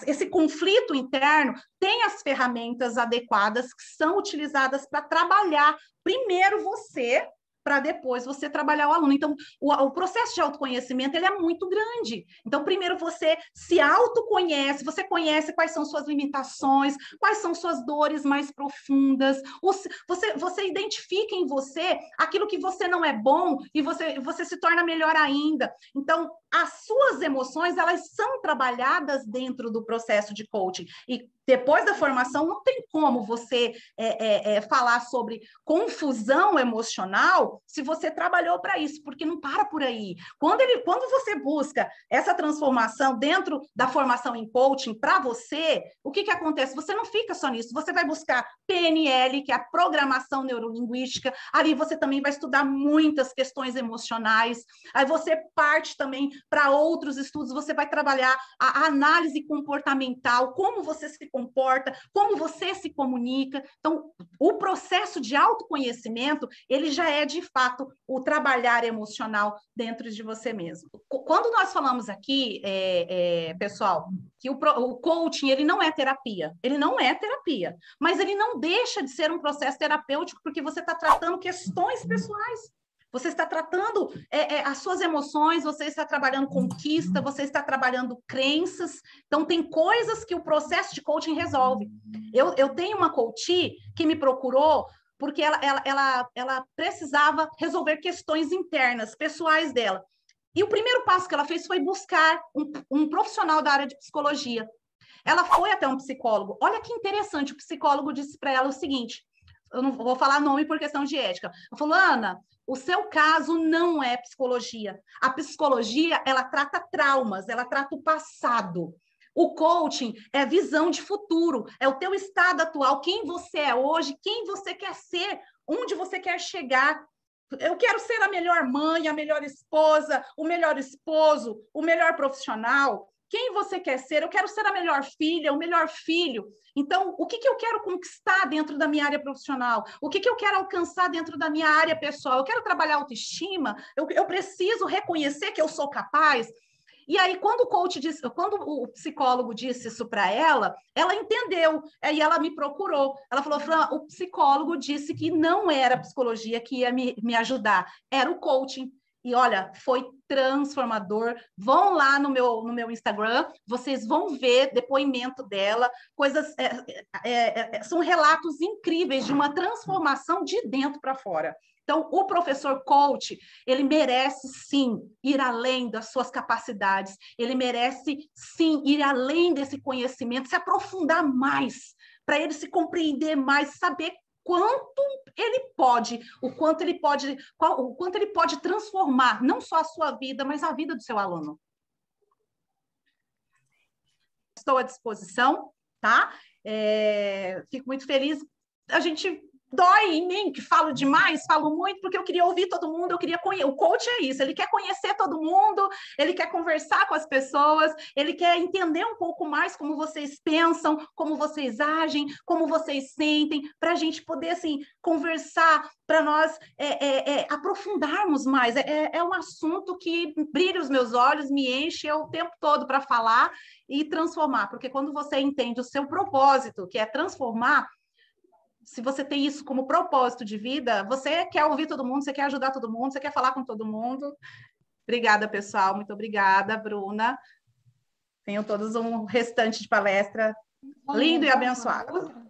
esse conflito interno tem as ferramentas adequadas que são utilizadas para trabalhar primeiro você, para depois você trabalhar o aluno. Então, o processo de autoconhecimento ele é muito grande. Então, primeiro você se autoconhece, você conhece quais são suas limitações, quais são suas dores mais profundas, você identifica em você aquilo que você não é bom e você se torna melhor ainda. Então, as suas emoções, elas são trabalhadas dentro do processo de coaching. E depois da formação, não tem como você falar sobre confusão emocional se você trabalhou para isso, porque não para por aí. Quando você busca essa transformação dentro da formação em coaching para você, o que acontece? Você não fica só nisso, você vai buscar PNL, que é a programação neurolinguística, ali você também vai estudar muitas questões emocionais, aí você parte também para outros estudos, você vai trabalhar a análise comportamental, como você se comporta, como você se comunica. Então, o processo de autoconhecimento, ele já é, de fato, o trabalhar emocional dentro de você mesmo. Quando nós falamos aqui, pessoal, que o coaching, ele não é terapia. Ele não é terapia, mas ele não deixa de ser um processo terapêutico porque você está tratando questões pessoais. Você está tratando as suas emoções, você está trabalhando conquista, você está trabalhando crenças. Então, tem coisas que o processo de coaching resolve. Eu tenho uma coach que me procurou porque ela precisava resolver questões internas, pessoais dela. E o primeiro passo que ela fez foi buscar um profissional da área de psicologia. Ela foi até um psicólogo. Olha que interessante, o psicólogo disse para ela o seguinte, eu não vou falar nome por questão de ética. Ela falou, Ana, o seu caso não é psicologia. A psicologia, ela trata traumas, ela trata o passado. O coaching é visão de futuro, é o teu estado atual, quem você é hoje, quem você quer ser, onde você quer chegar. Eu quero ser a melhor mãe, a melhor esposa, o melhor esposo, o melhor profissional. Quem você quer ser? Eu quero ser a melhor filha, o melhor filho. Então, o que eu quero conquistar dentro da minha área profissional? O que eu quero alcançar dentro da minha área pessoal? Eu quero trabalhar autoestima? Eu preciso reconhecer que eu sou capaz? E aí, quando o psicólogo disse isso para ela entendeu, e ela me procurou. Ela falou, Fran, o psicólogo disse que não era a psicologia que ia me ajudar, era o coaching. E olha, foi transformador. Vão lá no meu Instagram, vocês vão ver depoimento dela, coisas, são relatos incríveis de uma transformação de dentro para fora. Então, o professor coach, ele merece, sim, ir além das suas capacidades, ele merece, sim, ir além desse conhecimento, se aprofundar mais, para ele se compreender mais, saber quanto ele pode, o quanto ele pode transformar, não só a sua vida, mas a vida do seu aluno. Estou à disposição, tá? Fico muito feliz. A gente dói em mim, que falo demais, falo muito, porque eu queria ouvir todo mundo, eu queria conhecer. O coach é isso, ele quer conhecer todo mundo, ele quer conversar com as pessoas, ele quer entender um pouco mais como vocês pensam, como vocês agem, como vocês sentem, para a gente poder, assim, conversar, para nós aprofundarmos mais. É um assunto que brilha os meus olhos, me enche o tempo todo para falar e transformar, porque quando você entende o seu propósito, que é transformar, se você tem isso como propósito de vida, você quer ouvir todo mundo, você quer ajudar todo mundo, você quer falar com todo mundo. Obrigada, pessoal. Muito obrigada, Bruna. Tenham todos um restante de palestra lindo e abençoado.